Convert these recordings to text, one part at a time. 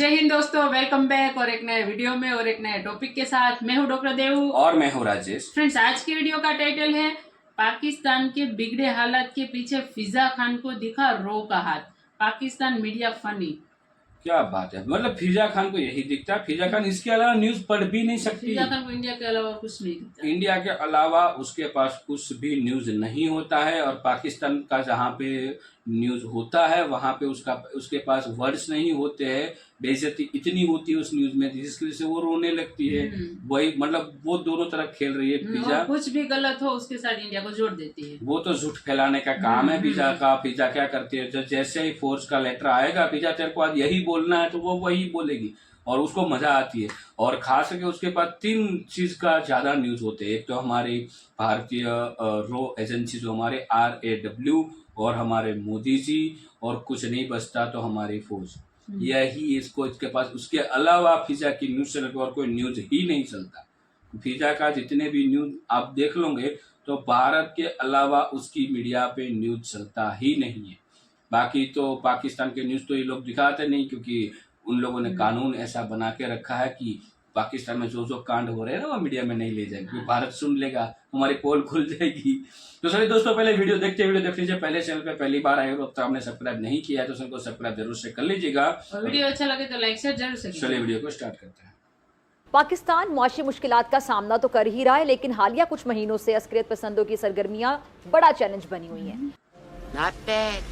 जय हिंद दोस्तों, welcome back और एक नए वीडियो में और एक नए टॉपिक के साथ। मैं हूं डॉक्टर देवू और मैं हूं राजेश। फ्रेंड्स, आज की वीडियो का टाइटल है पाकिस्तान के बिगड़े हालात के पीछे फिजा खान को दिखा रो का हाथ, पाकिस्तान मीडिया फनी। क्या बात है, मतलब फिजा खान को यही दिखता है। फिजा खान इसके अलावा न्यूज पढ़ भी नहीं सकती। फिजा खान को इंडिया के अलावा कुछ नहीं दिखता। इंडिया के अलावा उसके पास कुछ भी न्यूज नहीं होता है, और पाकिस्तान का जहाँ पे न्यूज होता है वहां पे उसके पास वर्ड्स नहीं होते हैं। बेइज्जती इतनी होती है उस न्यूज में जिसकी वजह से वो रोने लगती है। वही मतलब वो दोनों तरफ खेल रही है फिजा। कुछ भी गलत हो उसके साथ इंडिया को जोड़ देती है। वो तो झूठ फैलाने का काम है फिजा का। फिजा क्या करती है, जैसे ही फोर्स का लेटर आएगा, फिजा तेरे को आज यही बोलना है तो वो वही बोलेगी और उसको मजा आती है। और खास करके उसके पास 3 चीज का ज्यादा न्यूज होते हैं। एक तो हमारी भारतीय रो एजेंसी जो हमारे RAW और हमारे मोदी जी, और कुछ नहीं बचता तो हमारी फौज। यही इसके पास, उसके अलावा फिजा की न्यूज चैनल पर और कोई न्यूज ही नहीं चलता। फिजा का जितने भी न्यूज आप देख लोगे तो भारत के अलावा उसकी मीडिया पे न्यूज चलता ही नहीं है। बाकी तो पाकिस्तान के न्यूज तो ये लोग दिखाते नहीं, क्योंकि उन लोगों ने कानून ऐसा बना के रखा है कि पाकिस्तान में जो कांड हो रहे हैं ना वो मीडिया में नहीं ले जाएंगे, क्योंकि भारत सुन लेगा, हमारी पोल खुल जाएगी। तो सभी दोस्तों, पहले वीडियो देख लीजिए। पहले चैनल पे पहली बार आए हो तो आपने सब्सक्राइब नहीं किया तो चैनल को सब्सक्राइब जरूर से कर लीजिएगा। और वीडियो अच्छा लगे तो लाइक शेयर जरूर से। चलिए वीडियो को स्टार्ट करते हैं। पाकिस्तान मुआशी मुश्किलात का सामना तो कर ही रहा है, लेकिन हालिया कुछ महीनों से अस्करियत पसंदों की सरगर्मियां बड़ा चैलेंज बनी हुई हैं।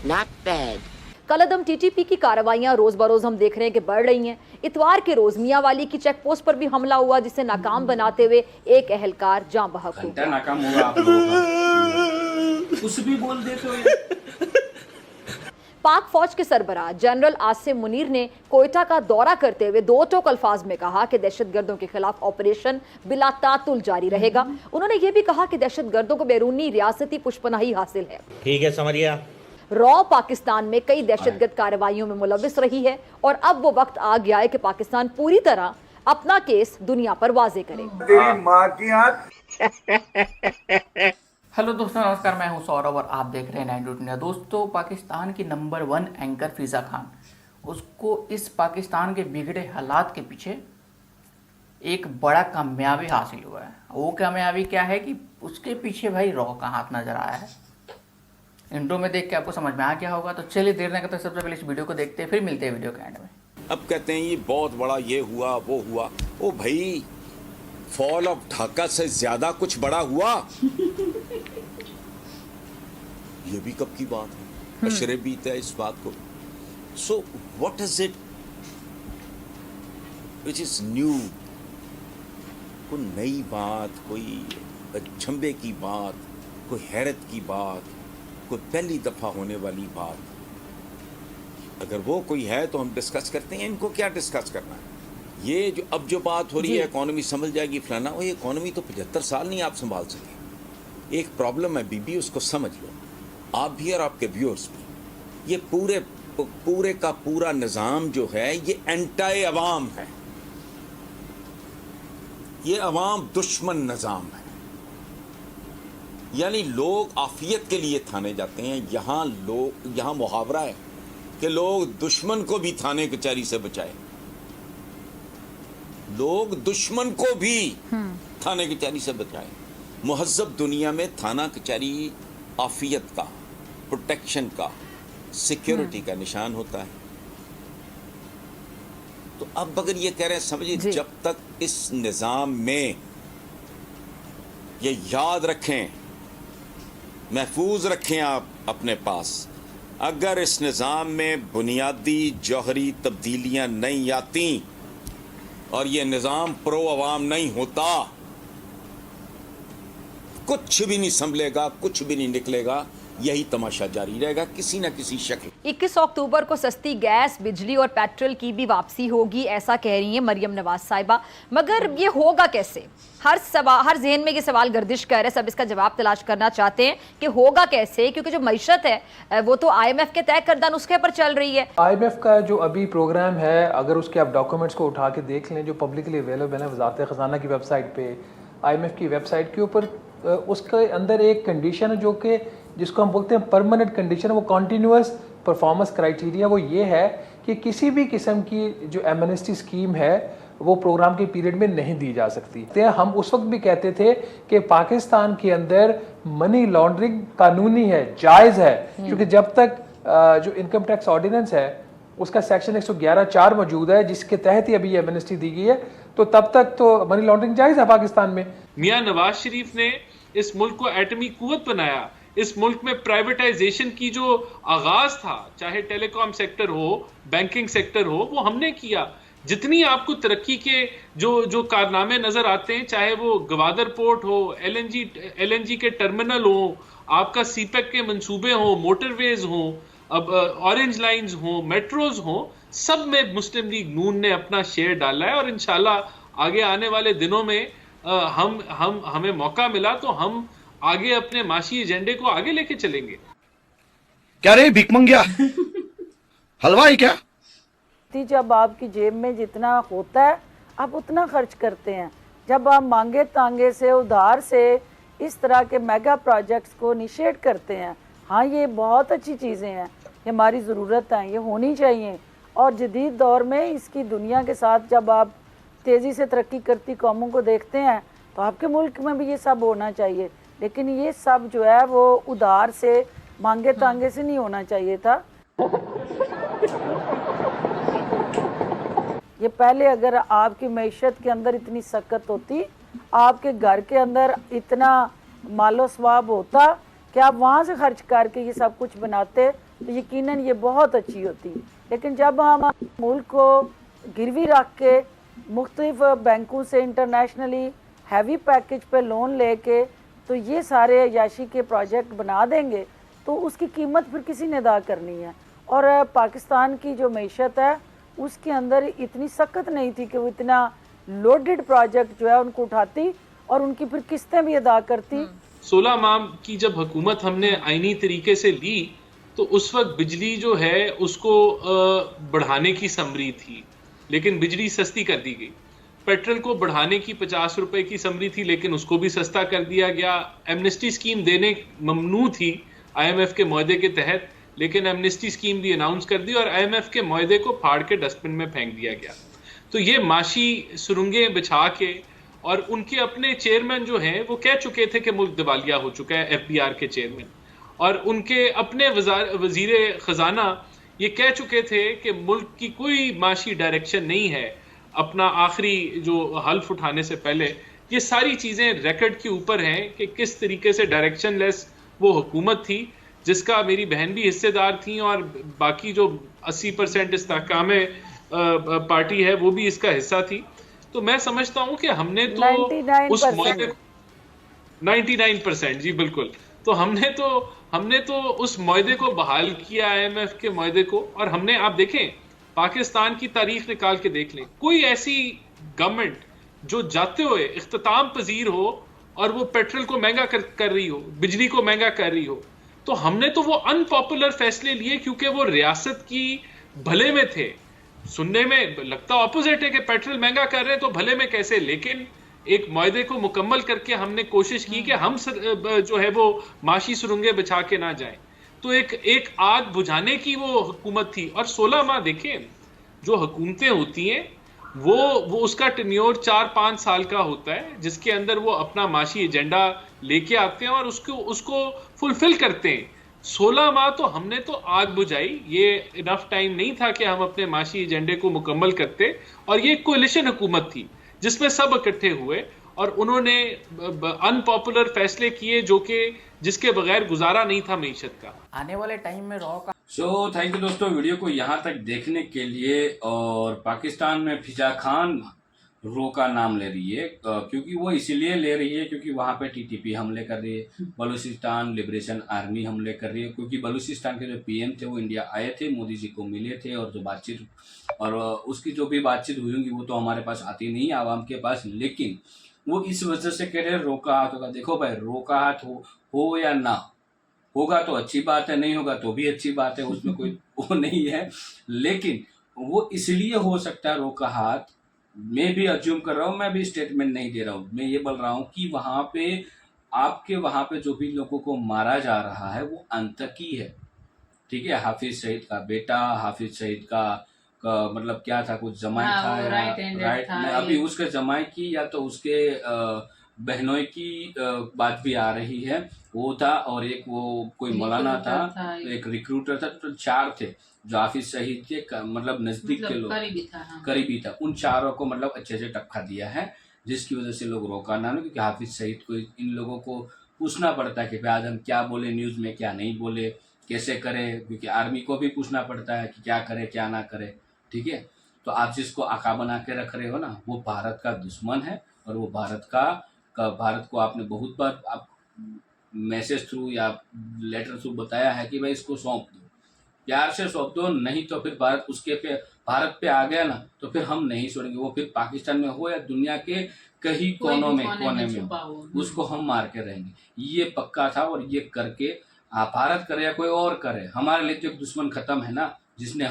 Not bad. कलअदम TTP की कार्रवाइयां रोज बरोज हम देख रहे हैं कि बढ़ रही हैं। इतवार के रोज मियांवाली की चेक पोस्ट पर भी हमला हुआ, जिसे नाकाम बनाते हुए एक एहलकार जाँ बहक हो गया। नाकाम हुआ आप लोगों का। कुछ भी बोल देते हो। पाक फौज के सरबराह जनरल आसिम मुनीर ने कोयटा का दौरा करते हुए 2 टोक अल्फाज में कहा कि दहशतगर्दों के खिलाफ ऑपरेशन बिला तातुल जारी रहेगा। उन्होंने ये भी कहा कि दहशतगर्दों को बैरूनी रियासती पुष्पनाही हासिल है। ठीक है, समझिए। रॉ पाकिस्तान में कई दहशतगर्द कार्रवाइयों में मुलविस रही है और अब वो वक्त आ गया है कि पाकिस्तान पूरी तरह अपना केस दुनिया पर वाजे करे। तेरी माँ की आँख। हेलो दोस्तों, नमस्कार। मैं हूं सौरभ और आप देख रहे हैं 9 इंडिया। दोस्तों, पाकिस्तान की नंबर 1 एंकर फिजा खान, उसको इस पाकिस्तान के बिगड़े हालात के पीछे एक बड़ा कामयाबी हासिल हुआ है। वो कामयाबी क्या है कि उसके पीछे भाई रॉ का हाथ नजर आया है। इंट्रो में देख के आपको समझ में आ गया होगा। तो चलिए देर न करते सबसे पहले इस वीडियो को देखते हैं, फिर मिलते हैं वीडियो के एंड में। अब कहते हैं ये बहुत बड़ा ये हुआ वो हुआ। ओ भाई, फॉल ऑफ ढाका से ज्यादा कुछ बड़ा हुआ। ये भी कब की बात है, अशरे बीते है इस बात को। So what is it which is new? कोई नई बात, कोई अचंभे की बात, कोई हैरत की बात, कोई पहली दफा होने वाली बात। अगर वो कोई है तो हम डिस्कस करते हैं। इनको क्या डिस्कस करना है? ये जो अब जो बात हो रही है, इकोनॉमी संभल जाएगी फलाना, वो इकोनॉमी तो 75 साल नहीं आप संभाल सके। एक प्रॉब्लम है बीबी, उसको समझ लो आप भी और आपके व्यूअर्स भी। ये पूरे का पूरा निज़ाम जो है ये एंटी अवाम है। ये अवाम दुश्मन निज़ाम है। यानी लोग आफियत के लिए थाने जाते हैं। यहाँ मुहावरा है कि लोग दुश्मन को भी थाने कचहरी से बचाए। लोग दुश्मन को भी थाने कचहरी से बचाए। मुहज़्ज़ब दुनिया में थाना कचहरी आफियत का, प्रोटेक्शन का, सिक्योरिटी का निशान होता है। तो अब अगर ये कह रहे हैं, समझिए, जब तक इस निज़ाम में ये याद रखें, महफूज रखें आप अपने पास, अगर इस निज़ाम में बुनियादी जौहरी तब्दीलियां नहीं आती और ये निज़ाम प्रो अवाम नहीं होता, कुछ भी नहीं संभलेगा, कुछ भी नहीं निकलेगा। यही तमाशा जारी रहेगा किसी न किसी शक्ल। 21 अक्टूबर को सस्ती गैस, बिजली और पेट्रोल की भी वापसी होगी, ऐसा कह रही हैं मरियम नवाज साहिबा। मगर ये होगा कैसे? हर जहन में ये सवाल गर्दिश कर रहे हैं। सब इसका जवाब तलाश करना चाहते हैं कि होगा कैसे, क्योंकि जो मईशत है वो तो IMF के तय करदा नुस्खे पर चल रही है। IMF का जो अभी प्रोग्राम है, अगर उसके आप डॉक्यूमेंट्स को उठा के देख लें जो पब्लिकली अवेलेबल है वज़ारत ख़ज़ाना की वेबसाइट पे, IMF की वेबसाइट के ऊपर, उसके अंदर एक कंडीशन है जो कि जिसको हम बोलते हैं परमानेंट कंडीशन, वो कॉन्टीन्यूअस परफॉर्मेंस क्राइटेरिया। वो ये है कि किसी भी किस्म की जो एमनेस्टी स्कीम है वो प्रोग्राम के पीरियड में नहीं दी जा सकती। तो हम उस वक्त भी कहते थे कि पाकिस्तान के अंदर मनी लॉन्ड्रिंग कानूनी है, जायज़ है, क्योंकि जब तक जो इनकम टैक्स ऑर्डिनेंस है उसका सेक्शन 111(4) मौजूद है जिसके तहत ही अभी ये एमनेस्टी दी गई है, तो तब तक तो मनी लॉन्ड्रिंग जायज़ है पाकिस्तान में। मियां नवाज शरीफ ने इस मुल्क को एटमी कुव्वत बनाया। इस मुल्क में प्राइवेटाइजेशन की जो आगाज था, चाहे टेलीकॉम सेक्टर हो, बैंकिंग सेक्टर हो, वो हमने किया। जितनी आपको तरक्की के जो कारनामे नजर आते हैं, चाहे वो गवादर पोर्ट हो, एलएनजी के टर्मिनल हो, आपका सीपेक के मंसूबे हो, मोटरवेज हो, अब ऑरेंज लाइंस हो, मेट्रोज हो, सब में मुस्लिम लीग नून ने अपना शेयर डाला है। और इंशाल्लाह आगे आने वाले दिनों में हमें मौका मिला तो हम आगे अपने माशी एजेंडे को आगे लेके चलेंगे। क्या रे भिकमंगिया हलवाई क्या? जब आपकी जेब में जितना होता है आप उतना खर्च करते हैं। जब आप मांगे तांगे से, उधार से इस तरह के मेगा प्रोजेक्ट्स को इनिशिएट करते हैं, हाँ ये बहुत अच्छी चीज़ें हैं, ये हमारी ज़रूरत है, ये होनी चाहिए। और जदीद दौर में इसकी दुनिया के साथ जब आप तेज़ी से तरक्की करती कौमों को देखते हैं तो आपके मुल्क में भी ये सब होना चाहिए। लेकिन ये सब जो है वो उधार से, मांगे तांगे से नहीं होना चाहिए था। ये पहले अगर आपकी मैशत के अंदर इतनी सकत होती, आपके घर के अंदर इतना मालो स्वाब होता कि आप वहाँ से खर्च करके ये सब कुछ बनाते, तो यकीनन ये बहुत अच्छी होती। लेकिन जब हम मुल्क को गिरवी रख के मुख्तलिफ बैंकों से इंटरनेशनली हैवी पैकेज पे लोन लेके तो ये सारे अयाशी के प्रोजेक्ट बना देंगे, तो उसकी कीमत फिर किसी ने अदा करनी है। और पाकिस्तान की जो मैशत है उसके अंदर इतनी सख्त नहीं थी कि वो इतना लोडेड प्रोजेक्ट जो है उनको उठाती और उनकी फिर किस्तें भी अदा करती। 16 माह की जब हुकूमत हमने आईनी तरीके से ली तो उस वक्त बिजली जो है उसको बढ़ाने की समरी थी, लेकिन बिजली सस्ती कर दी गई। पेट्रोल को बढ़ाने की 50 रुपए की समरी थी, लेकिन उसको भी सस्ता कर दिया गया। एमनेस्टी स्कीम देने ममनू थी IMF के मुआहदे के तहत, लेकिन एमनेस्टी स्कीम भी अनाउंस कर दी और IMF के मुआहदे को फाड़ के डस्टबिन में फेंक दिया गया। तो ये माशी सुरंगें बिछा के, और उनके अपने चेयरमैन जो हैं वो कह चुके थे कि मुल्क दिवालिया हो चुका है, FBR के चेयरमैन, और उनके अपने वजीर खजाना ये कह चुके थे कि मुल्क की कोई माशी डायरेक्शन नहीं है अपना आखिरी जो हल्फ उठाने से पहले। ये सारी चीज़ें रिकॉर्ड के ऊपर हैं कि किस तरीके से डायरेक्शन लेस वो हुकूमत थी, जिसका मेरी बहन भी हिस्सेदार थी और बाकी जो 80% इस्तेहकाम पार्टी है वो भी इसका हिस्सा थी। तो मैं समझता हूँ कि हमने तो 99% उस मुआहदे 99% जी बिल्कुल, तो हमने तो उस मुआहदे को बहाल किया, IMF के मुआहदे को। और हमने, आप देखें पाकिस्तान की तारीख निकाल के देख लें, कोई ऐसी गवर्नमेंट जो जाते हुए इख्तिताम पजीर हो और वो पेट्रोल को महंगा कर रही हो, बिजली को महंगा कर रही हो। तो हमने तो वो अनपॉपुलर फैसले लिए क्योंकि वो रियासत की भले में थे। सुनने में लगता ऑपोजिट है कि पेट्रोल महंगा कर रहे हैं तो भले में कैसे, लेकिन एक मुआहदे को मुकम्मल करके हमने कोशिश की कि हम जो है वो माशी सुरंगे बिछा के ना जाएं। तो एक आग बुझाने की वो हुकूमत थी। और 16 माह देखें, जो हुकूमतें होती हैं वो उसका टेन्योर 4-5 साल का होता है, जिसके अंदर वो अपना माशी एजेंडा लेके आते हैं और उसको फुलफिल करते हैं। 16 माह तो हमने तो आग बुझाई, ये इनफ टाइम नहीं था कि हम अपने माशी एजेंडे को मुकम्मल करते। और ये कोलिशन हुकूमत थी जिसमें सब इकट्ठे हुए और उन्होंने अनपॉपुलर फैसले किए जिसके बगैर गुजारा नहीं था मईशत का। आने वाले टाइम में रॉ का थैंक यू दोस्तों वीडियो को यहाँ तक देखने के लिए। और पाकिस्तान में फिजा खान रो का नाम ले रही है, क्योंकि वो इसीलिए ले रही है क्योंकि वहाँ पे TTP हमले कर रही है, बलूचिस्तान लिबरेशन आर्मी हमले कर रही है। क्योंकि बलूचिस्तान के जो PM थे वो इंडिया आए थे, मोदी जी को मिले थे, और जो बातचीत और उसकी जो भी बातचीत हुई होंगी वो तो हमारे पास आती नहीं है आवाम के पास, लेकिन वो इस वजह से कह रहे रो का हाथ होगा। देखो भाई, रो का हाथ हो या ना होगा तो अच्छी बात है, नहीं होगा तो भी अच्छी बात है, उसमें कोई वो नहीं है। लेकिन वो इसलिए हो सकता है रो का हाथ, मैं भी अज्यूम कर रहा हूँ, मैं भी स्टेटमेंट नहीं दे रहा हूँ, मैं ये बोल रहा हूँ कि वहाँ पे आपके वहाँ पे जो भी लोगों को मारा जा रहा है वो आतंकी है, ठीक है। हाफिज सईद का बेटा, हाफिज सईद का मतलब क्या था, कुछ जमाई हाँ, था वो या right handed राइट था, में, अभी ये। उसके जमाई की या तो उसके बहनों की बात भी आ रही है, वो था। और एक वो कोई मौलाना था, Recruiter था, एक रिक्रूटर था, तो 4 थे जो हाफिज सईद के मतलब नजदीक के मतलब लोग, करीबी था, हाँ। करीबी था। उन 4 को मतलब अच्छे से टपका दिया है, जिसकी वजह से लोग रोका ना, क्योंकि हाफिज सईद को इन लोगों को पूछना पड़ता है कि भाई आज हम क्या बोले न्यूज़ में, क्या नहीं बोले, कैसे करें, क्योंकि आर्मी को भी पूछना पड़ता है कि क्या करे क्या ना करे, ठीक है। तो आप जिसको आका बना के रख रहे हो ना, वो भारत का दुश्मन है, और वो भारत को आपने बहुत बार आप मैसेज थ्रू या लेटर थ्रू बताया है कि भाई इसको सौंप दो, प्यार से सौंप दो, नहीं तो फिर भारत पे आ गया ना, तो फिर हम नहीं छोड़ेंगे। वो फिर पाकिस्तान में हो या दुनिया के कहीं कोई भी कोने में छुपा हो, हो। उसको हम मार के रहेंगे। ये पक्का था, और ये करके भारत करे या कोई और करे, हमारे लिए जो दुश्मन खत्म है ना, जिसने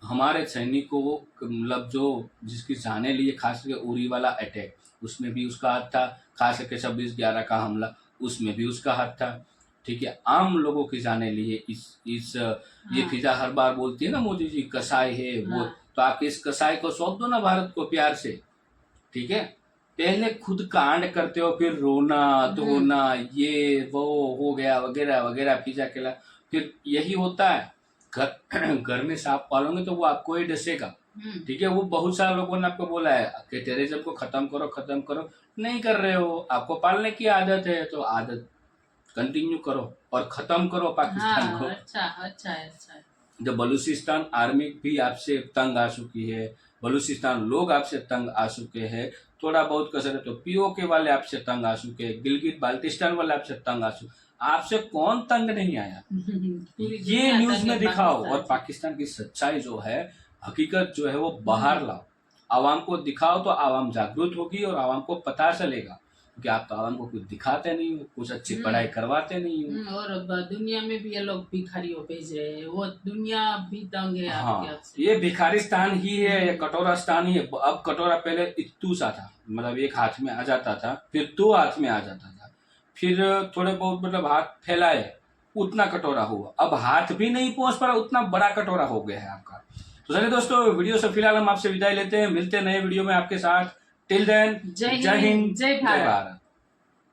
हमारे सैनिकों को मतलब जो जिसकी जाने लिए, खास करके उरी वाला अटैक, उसमें भी उसका हाथ था, खास करके 26/11 का हमला, उसमें भी उसका हाथ था, ठीक है। आम लोगों की जाने लिए ये हाँ। फिजा हर बार बोलती है ना मोदी जी, कसाई है वो, हाँ। तो आप इस कसाई को सौंप दो ना भारत को प्यार से, ठीक है। पहले खुद कांड करते हो, फिर रोना धोना, ये वो हो गया वगैरह वगैरह, फिजा केला, फिर यही होता है। घर में सांप पालोगे तो वो आपको ही डसेगा, ठीक है। वो बहुत सारे लोगों ने आपको बोला है कि टेररिज्म को खत्म करो, नहीं कर रहे हो, आपको पालने की आदत है, तो आदत कंटिन्यू करो और खत्म करो पाकिस्तान हाँ, को। अच्छा है। जब बलूचिस्तान आर्मी भी आपसे तंग आ चुकी है, बलूचिस्तान लोग आपसे तंग आ चुके हैं, थोड़ा बहुत कसर है तो पीओके वाले आपसे तंग आ चुके हैं, गिलगित बाल्टिस्तान वाले आपसे तंग आ चुके, आपसे कौन तंग नहीं आया, पूरी ये दुनिया न्यूज तंग में है दिखाओ, पाकिस्तान और से। पाकिस्तान की सच्चाई जो है, हकीकत जो है, वो बाहर लाओ, आवाम को दिखाओ, तो आवाम जागरूक होगी और आवाम को पता चलेगा, क्योंकि आप तो आवाम को कुछ दिखाते नहीं हो, कुछ अच्छी पढ़ाई करवाते नहीं हो। और अब दुनिया में भी ये लोग भिखारियों भेज रहे हैं, वो दुनिया भी तंग है आपके हाँ, आपसे। ये भिखारिस्तान ही है, ये कटोरास्तान ही है। अब कटोरा पहले इत्तू सा था, मतलब एक हाथ में आ जाता था, फिर 2 हाथ में आ जाता था, फिर थोड़े बहुत मतलब हाथ फैलाए, उतना कटोरा हुआ, अब हाथ भी नहीं पहुंच पा रहा, उतना बड़ा कटोरा हो गया है आपका। तो चलिए दोस्तों, वीडियो से फिलहाल हम आपसे विदाई लेते हैं, मिलते हैं नए वीडियो में आपके साथ। टिल देन, जय हिंद, जय भारत।